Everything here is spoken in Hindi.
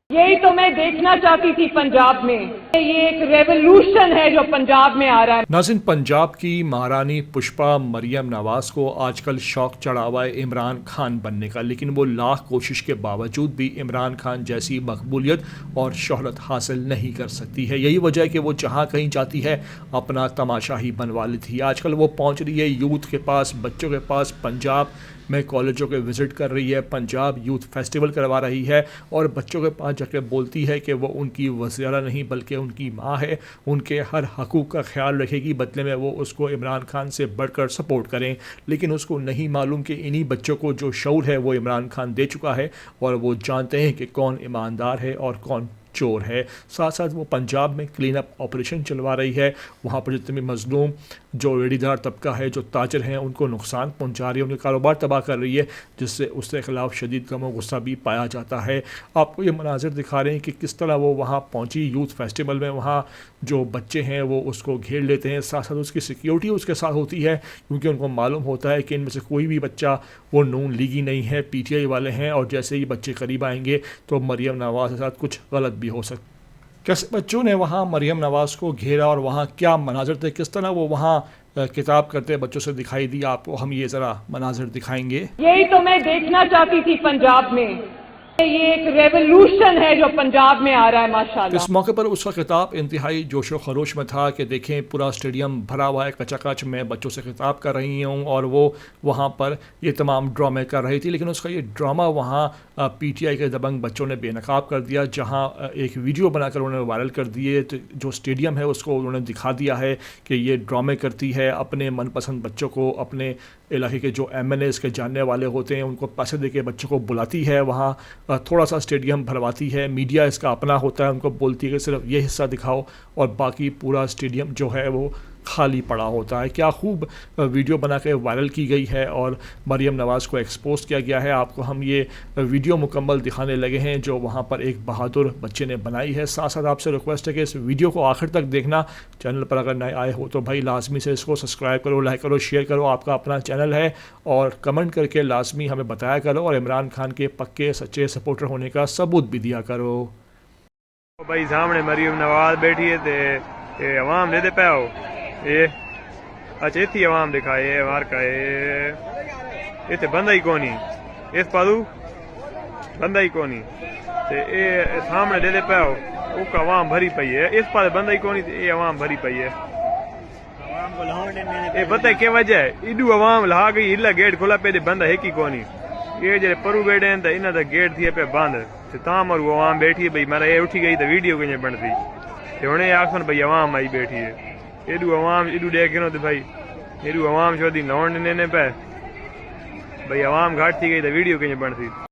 यही तो मैं देखना चाहती थी पंजाब में। ये एक रेवोल्यूशन है जो पंजाब में आ रहा है। नाज़रीन, पंजाब की महारानी पुष्पा मरियम नवाज को आजकल शौक चढ़ा हुआ है इमरान खान बनने का, लेकिन वो लाख कोशिश के बावजूद भी इमरान खान जैसी मकबूलियत और शोहरत हासिल नहीं कर सकती है। यही वजह है कि वो जहाँ कहीं जाती है अपना तमाशा ही बनवा लेती है। आजकल वो पहुँच रही है यूथ के पास, बच्चों के पास, पंजाब में कॉलेजों के विज़िट कर रही है, पंजाब यूथ फेस्टिवल करवा रही है और बच्चों के पास जाकर बोलती है कि वो उनकी वज़ीरा नहीं बल्कि उनकी माँ है, उनके हर हकूक़ का ख्याल रखेगी, बदले में वो उसको इमरान खान से बढ़कर सपोर्ट करें। लेकिन उसको नहीं मालूम कि इन्हीं बच्चों को जो शऊर है वो इमरान खान दे चुका है और वो जानते हैं कि कौन ईमानदार है और कौन चोर है। साथ साथ वो पंजाब में क्लीन अप ऑपरेशन चलवा रही है। वहाँ पर जितने भी मजलूम जो रेडीदार तबका है, जो ताजर हैं, उनको नुकसान पहुँचा रही है, उनके कारोबार तबाह कर रही है, जिससे उसके ख़िलाफ़ शदीद गम और गुस्सा भी पाया जाता है। आपको ये मनाजिर दिखा रहे हैं कि किस तरह वो वहाँ पहुँची यूथ फेस्टिवल में। वहाँ जो बच्चे हैं वो उसको घेर लेते हैं, साथ साथ उसकी सिक्योरिटी उसके साथ होती है, क्योंकि उनको मालूम होता है कि इनमें से कोई भी बच्चा वो नून लीगी नहीं है, PTI वाले हैं, और जैसे ही बच्चे करीब आएंगे तो मरियम नवाज़ के साथ कुछ गलत भी हो सकता। कैसे बच्चों ने वहाँ मरियम नवाज़ को घेरा और वहाँ क्या मनाजिर थे, किस तरह वो वहाँ किताब करते बच्चों से दिखाई दी, आपको हम ये ज़रा मनाजिर दिखाएंगे। यही तो मैं देखना चाहती थी पंजाब में। ये एक रेवोल्यूशन है जो पंजाब में आ रहा है माशाल्लाह। इस मौके पर उसका खिताब इंतहाई जोशो खरोश में था कि देखें पूरा स्टेडियम भरा हुआ है, कचाकच मैं बच्चों से खिताब कर रही हूँ और वो वहाँ पर ये तमाम ड्रामे कर रही थी। लेकिन उसका ये ड्रामा वहाँ PTI के दबंग बच्चों ने बेनकाब कर दिया, जहाँ एक वीडियो बनाकर उन्होंने वायरल कर दिए। तो जो स्टेडियम है उसको उन्होंने दिखा दिया है कि ये ड्रामे करती है, अपने मनपसंद बच्चों को, अपने इलाके के जो MLAs के जानने वाले होते हैं उनको पैसे दे के बच्चों को बुलाती है, वहाँ थोड़ा सा स्टेडियम भरवाती है। मीडिया इसका अपना होता है, उनको बोलती है कि सिर्फ ये हिस्सा दिखाओ और बाकी पूरा स्टेडियम जो है वो खाली पड़ा होता है। क्या खूब वीडियो बना के वायरल की गई है और मरियम नवाज़ को एक्सपोज किया गया है। आपको हम ये वीडियो मुकम्मल दिखाने लगे हैं जो वहाँ पर एक बहादुर बच्चे ने बनाई है। साथ साथ आपसे रिक्वेस्ट है कि इस वीडियो को आखिर तक देखना। चैनल पर अगर नए आए हो तो भाई लाजमी से इसको सब्सक्राइब करो, लाइक करो, शेयर करो, आपका अपना चैनल है, और कमेंट करके लाजमी हमें बताया करो और इमरान खान के पक्के सच्चे सपोर्टर होने का सबूत भी दिया करो। भाई सामने मरियम नवाज बैठी है, अवाम दे पे आओ ये अच्छा इतनी आवाम दिखाए मार का इतने बंदा ही कोनी इस पादू बंदा ही कोनी ते सामने दे पे आओ उसका आवाम भरी पई है, इस पास बंदा ही कोनी ये आवाम भरी पई है। ये पता क्या वजह है, इडू आवाम ला गई इला गेट खोला पे बंदा है की कोनी, ये जे परू बैठे हैं तो इन्हें गेट थी पे बंद ताम और वो आवाम बैठी है। भाई मेरा ये उठी गई तो वीडियो कहीं बनती हुने आखन भाई आवाम आई बैठी है, एडू आवाम एडू देखो तो भाई एडू आवाम शोधी लौंड ने पे भाई आवाम घाट थी गई तो वीडियो कहीं बनती।